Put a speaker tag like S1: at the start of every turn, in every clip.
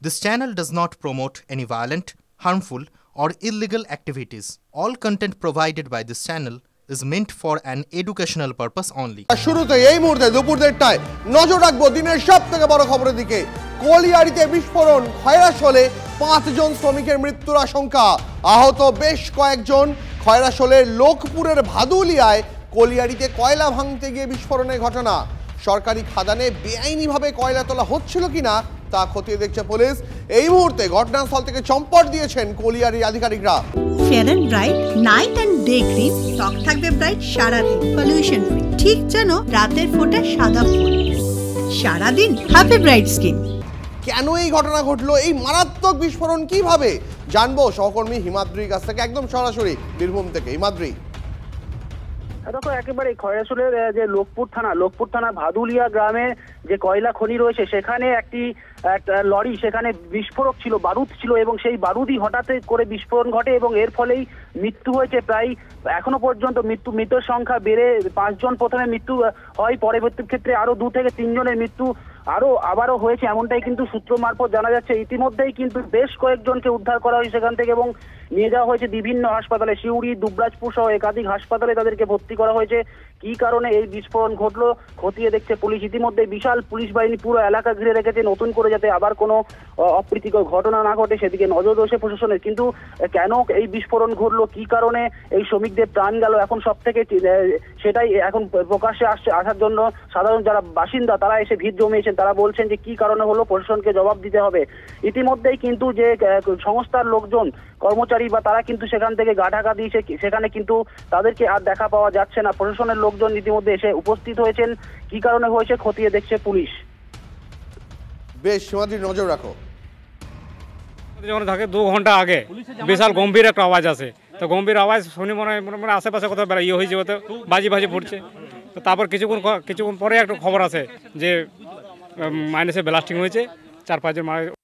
S1: This channel does not promote any violent, harmful, or illegal activities. All content provided by this channel is meant for an educational purpose only.
S2: শুরুতে এই মুহূর্তে দুপুর 1টায় নজর রাখবো দিনের সবথেকে বড় খবরের দিকে। কোলিয়ারিতে বিস্ফোরণ, খয়রাশোলে 5 জন শ্রমিকের মৃত্যুর আশঙ্কা, আহত বেশ কয়েকজন। খয়রাশোলের লোকপুরের ভাদুলিয়ায় কোলিয়ারিতে কয়লা ভাঙতে গিয়ে বিস্ফোরণের ঘটনা। সরকারি খাদানে বেআইনিভাবে কয়লা তোলা হচ্ছিল কিনা তা খতিয়ে দেখছে পুলিশ। এই মুহূর্তে ঘটনাস্থল থেকে চম্পট দিয়েছেন কোলিয়ারির আধিকারিকরা।
S3: Fair and bright night and day cream, ত্বক থাকবে ব্রাইট সারাদিন, পলিউশন ফ্রি, ঠিক যেন রাতের ফোঁটা সাদা ফুল। সারাদিন হ্যাপি ব্রাইট স্কিন।
S2: কেন এই ঘটনা ঘটলো, এই মারাত্মক বিস্ফোরণ কিভাবে, জানবো সহকর্মী হিমাদ্রির কাছ থেকে একদম সরাসরি বীরভূম থেকে। হিমাদ্রি,
S4: দেখো একেবারে খয়রাশোলের যে লোকপুর থানা ভাদুলিয়া গ্রামে যে কয়লা খনি রয়েছে সেখানে একটা লরি, সেখানে বিস্ফোরক ছিল, বারুদ ছিল, এবং সেই বারুদই হঠাৎ করে বিস্ফোরণ ঘটে এবং এর ফলেই মৃত্যু হয়েছে। প্রায় এখনো পর্যন্ত মৃতের সংখ্যা বেড়ে 5 জন প্রথমে মৃত্যু হয়, পরবর্তী ক্ষেত্রে আরো 2 থেকে 3 জনের মৃত্যু আবারও হয়েছে, এমনটাই কিন্তু সূত্র মারফত জানা যাচ্ছে। ইতিমধ্যেই কিন্তু বেশ কয়েকজনকে উদ্ধার করা হয়েছে সেখান থেকে এবং নিয়ে যাওয়া হয়েছে বিভিন্ন হাসপাতালে, সিউড়ি, দুবরাজপুর সহ একাধিক হাসপাতালে তাদেরকে ভর্তি করা হয়েছে। কি কারণে এই বিস্ফোরণ ঘটলো খতিয়ে দেখছে পুলিশ। ইতিমধ্যে বিশাল পুলিশ বাহিনী পুরো এলাকা ঘিরে রেখেছে নতুন করে, যাতে আবার কোনো অপ্রীতিকর ঘটনা না ঘটে সেদিকে নজর রয়েছে প্রশাসনের। কিন্তু কেন এই বিস্ফোরণ ঘটলো, কি কারণে এই শ্রমিকদের প্রাণ গেল, এখন সব থেকে সেটাই এখন প্রকাশ্যে আসার জন্য সাধারণ যারা বাসিন্দা তারা এসে ভিড় জমিয়েছেন। তারা বলছেন যে কি কারণে হলো প্রশাসনকে জবাব দিতে হবে। ইতিমধ্যেই কিন্তু যে সংস্থার লোকজন, কর্মচারী বা তারা কিন্তু সেখান থেকে গা ঢাকা দিয়েছে, সেখানে কিন্তু তাদেরকে আর দেখা পাওয়া যাচ্ছে না। প্রশাসনের লোকজন ইতিমধ্যে এসে উপস্থিত হয়েছেন, কি কারণে হয়েছে খতিয়ে দেখছে পুলিশ।
S2: বেশ, সমাজের নজর রাখো।
S5: যখন থাকে 2 ঘন্টা আগে বিশাল গম্ভীর একটা আওয়াজ আসে, তো গম্ভীর আওয়াজ শুনি মনে হয় আশেপাশে কোথাও ইয়ে হয়েছে, হয়তো বাজি ফুটছে। তো তারপর কিছুক্ষণ পরে একটা খবর আসে যে মাইনাসে ব্লাস্টিং হয়েছে, 4-5 জন মারা।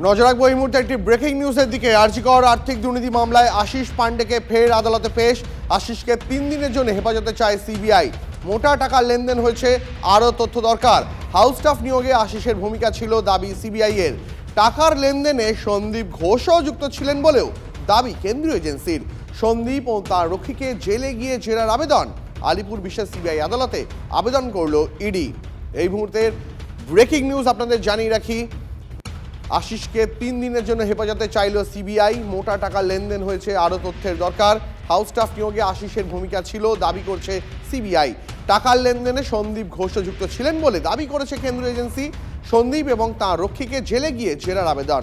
S2: নজর রাখবো এই মুহূর্তে একটি ব্রেকিং নিউজের দিকে। আরজিকর আর্থিক দুর্নীতি মামলায় আশিস পান্ডেকে ফের আদালতে পেশ। আশিসকে 3 দিনের জন্য হেফাজতে চায় সিবিআই। মোটা টাকার লেনদেন হয়েছে, আরও তথ্য দরকার। হাউস স্টাফ নিয়োগে আশিসের ভূমিকা ছিল দাবি সিবিআই এর। টাকার লেনদেনে সন্দীপ ঘোষও যুক্ত ছিলেন বলেও দাবি কেন্দ্রীয় এজেন্সির। সন্দীপ ও তার রক্ষীকে জেলে গিয়ে জেরার আবেদন। আলিপুর বিশেষ সিবিআই আদালতে আবেদন করলো ইডি। এই মুহূর্তের ব্রেকিং নিউজ আপনাদের জানিয়ে রাখি, আশিসকে 3 দিনের জন্য হেফাজতে চাইল সিবিআই। মোটা টাকা লেনদেন হয়েছে, আরও তথ্যের দরকার। হাউস স্টাফ নিয়োগে আশিসের ভূমিকা ছিল দাবি করছে সিবিআই। টাকার লেনদেনে সন্দীপ ঘোষ যুক্ত ছিলেন বলে দাবি করেছে কেন্দ্রীয় এজেন্সি। সন্দীপ এবং তাঁর রক্ষীকে জেলে গিয়ে জেরার আবেদন।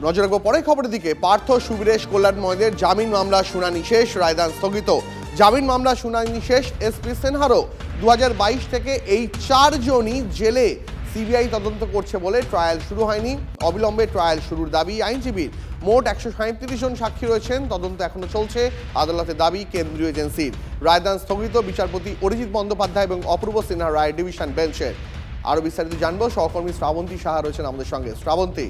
S2: নজর রাখবো পরের খবরের দিকে। পার্থ, সুবীরেশ, কল্যাণময়দের জামিন মামলা শুনানি শেষ, রায়দান স্থগিত। জামিন মামলা শুনানি শেষ। এসপি সিনহারও 2022 থেকে এই 4 জনই জেলে। সিবিআই তদন্ত করছে বলে ট্রায়াল শুরু হয়নি। অবিলম্বে ট্রায়াল শুরুর দাবি আইনজীবীর। মোট 137 জন সাক্ষী রয়েছেন, তদন্ত এখনো চলছে। আদালতে দাবি কেন্দ্রীয় এজেন্সির। রায়দান স্থগিত বিচারপতি অরিজিৎ বন্দ্যোপাধ্যায় এবং অপূর্ব সিনহা রায় ডিভিশন বেঞ্চের। আরো বিস্তারিত জানবো, সহকর্মী শ্রাবন্তী সাহা রয়েছেন আমাদের সঙ্গে। শ্রাবন্তী,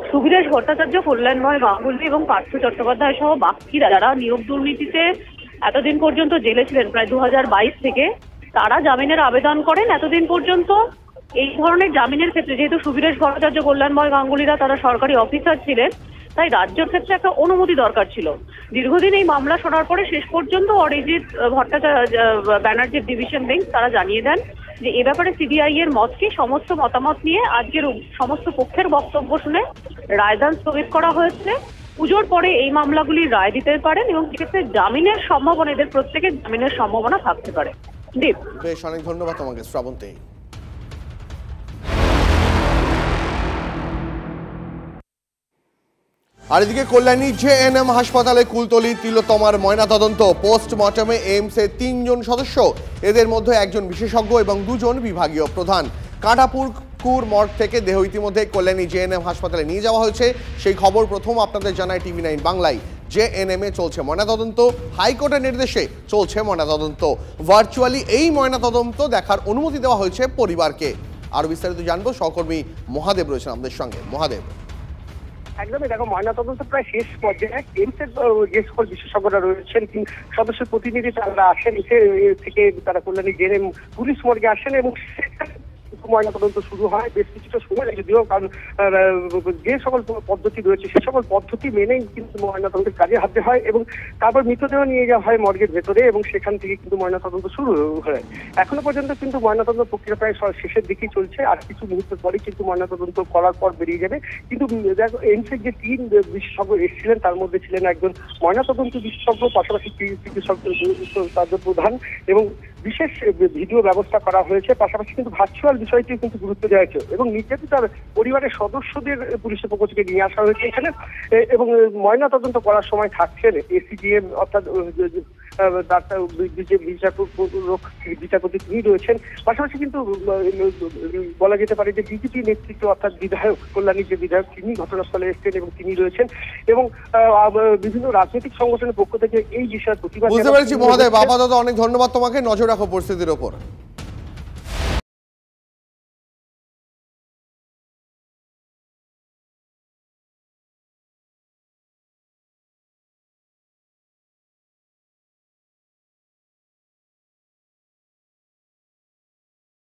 S6: সুবীরেশ ভট্টাচার্য, কল্যাণময় গাঙ্গুলি এবং পার্থ চট্টোপাধ্যায় সহ বাকিরা যারা নিয়োগ দুর্নীতিতে এতদিন পর্যন্ত জেলে ছিলেন, প্রায় 2022 থেকে, তারা জামিনের আবেদন করেন। এতদিন পর্যন্ত এই ধরনের জামিনের ক্ষেত্রে যেহেতু সুবীরেশ ভট্টাচার্য, কল্যাণময় গাঙ্গুলিরা তারা সরকারি অফিসার ছিলেন, তাই রাজ্যের ক্ষেত্রে একটা অনুমতি দরকার ছিল। দীর্ঘদিন এই মামলা শোনার পরে শেষ পর্যন্ত অরিজিৎ ভট্টাচার্য ব্যানার্জির ডিভিশন বেঞ্চ তারা জানিয়ে দেন যে এ ব্যাপারে সিবিআই এর মতকে, সমস্ত মতামত নিয়ে আজকের সমস্ত পক্ষের বক্তব্য শুনে রায়দান স্থগিত করা হয়েছে। পুজোর পরে এই মামলাগুলির রায় দিতে পারেন এবং সেক্ষেত্রে জামিনের সম্ভাবনা, এদের প্রত্যেকের জামিনের সম্ভাবনা থাকতে পারে। দীপ,
S2: বেশ, অনেক ধন্যবাদ তোমাকে শ্রাবন্তী। আর এদিকে কল্যাণী জেএনএম হাসপাতালে কুলতলি তিলোত্তমার ময়নাতদন্ত। পোস্টমর্টমে এইমসের 3 জন সদস্য, এদের মধ্যে 1 জন বিশেষজ্ঞ এবং 2 জন বিভাগীয় প্রধান। কাঁটাপুকুর মর্গ থেকে দেহ ইতিমধ্যে কল্যাণী জেএনএম হাসপাতালে নিয়ে যাওয়া হয়েছে। সেই খবর প্রথম আপনাদের জানায় টিভি9 বাংলায়। জেএনএম এ চলছে ময়নাতদন্ত। হাইকোর্টের নির্দেশে চলছে ময়নাতদন্ত। ভার্চুয়ালি এই ময়নাতদন্ত দেখার অনুমতি দেওয়া হয়েছে পরিবারকে। আরো বিস্তারিত জানবো, সহকর্মী মহাদেব রয়েছেন আমাদের সঙ্গে। মহাদেব,
S7: একদমই, দেখো ময়নাতদন্ত প্রায় শেষ পর্যায়ে। এইমসের যে সকল বিশেষজ্ঞরা রয়েছেন, সদস্য প্রতিনিধি তারা আসেন, এসে থেকে তারা কল্যাণী জেনে পুলিশ মর্গে আসেন এবং ময়নাতদন্ত শুরু হয়। বেশ কিছুটা সময় লাগে যদিও, কারণ যে সকল পদ্ধতি রয়েছে সে সকল পদ্ধতি মেনেই কিন্তু ময়নাতদন্তের কাজে হাতে হয় এবং তারপর মৃতদেহ নিয়ে যাওয়া হয় মর্গের ভেতরে এবং সেখান থেকে কিন্তু ময়নাতদন্ত শুরু হয়। এখনো পর্যন্ত কিন্তু ময়নাতদন্ত প্রক্রিয়া প্রায় শেষের দিকেই চলছে। আর কিছু মুহূর্ত পরে কিন্তু ময়নাতদন্ত করার পর বেরিয়ে যাবে। কিন্তু দেখো, এইমসের যে 3 বিশেষজ্ঞ এসেছিলেন তার মধ্যে ছিলেন একজন ময়নাতদন্ত বিশেষজ্ঞ, পাশাপাশি চিকিৎসক তাদের প্রধান, এবং বিশেষ ভিডিও ব্যবস্থা করা হয়েছে। পাশাপাশি কিন্তু ভার্চুয়াল বিষয়টিও কিন্তু গুরুত্ব দেওয়া হয়েছে এবং নির্যাতিত পরিবারের সদস্যদের পুলিশের পক্ষ থেকে নিয়ে আসা হয়েছে এখানে। এবং ময়নাতদন্ত করার সময় থাকছেন এসিডিএম অর্থাৎ বিচারপতি তিনি রয়েছেন। পাশাপাশি কিন্তু বলা যেতে পারে যে বিজেপি নেতৃত্ব অর্থাৎ বিধায়ক, কল্যাণীর যে বিধায়ক, তিনি ঘটনাস্থলে এসেছেন এবং তিনি রয়েছেন এবং বিভিন্ন রাজনৈতিক সংগঠনের পক্ষ থেকে এই বিষয়ে প্রতিবাদ।
S2: বুঝতে পেরেছি মহোদয়, আপাতত অনেক ধন্যবাদ তোমাকে। নজর রাখো পরিস্থিতির ওপর।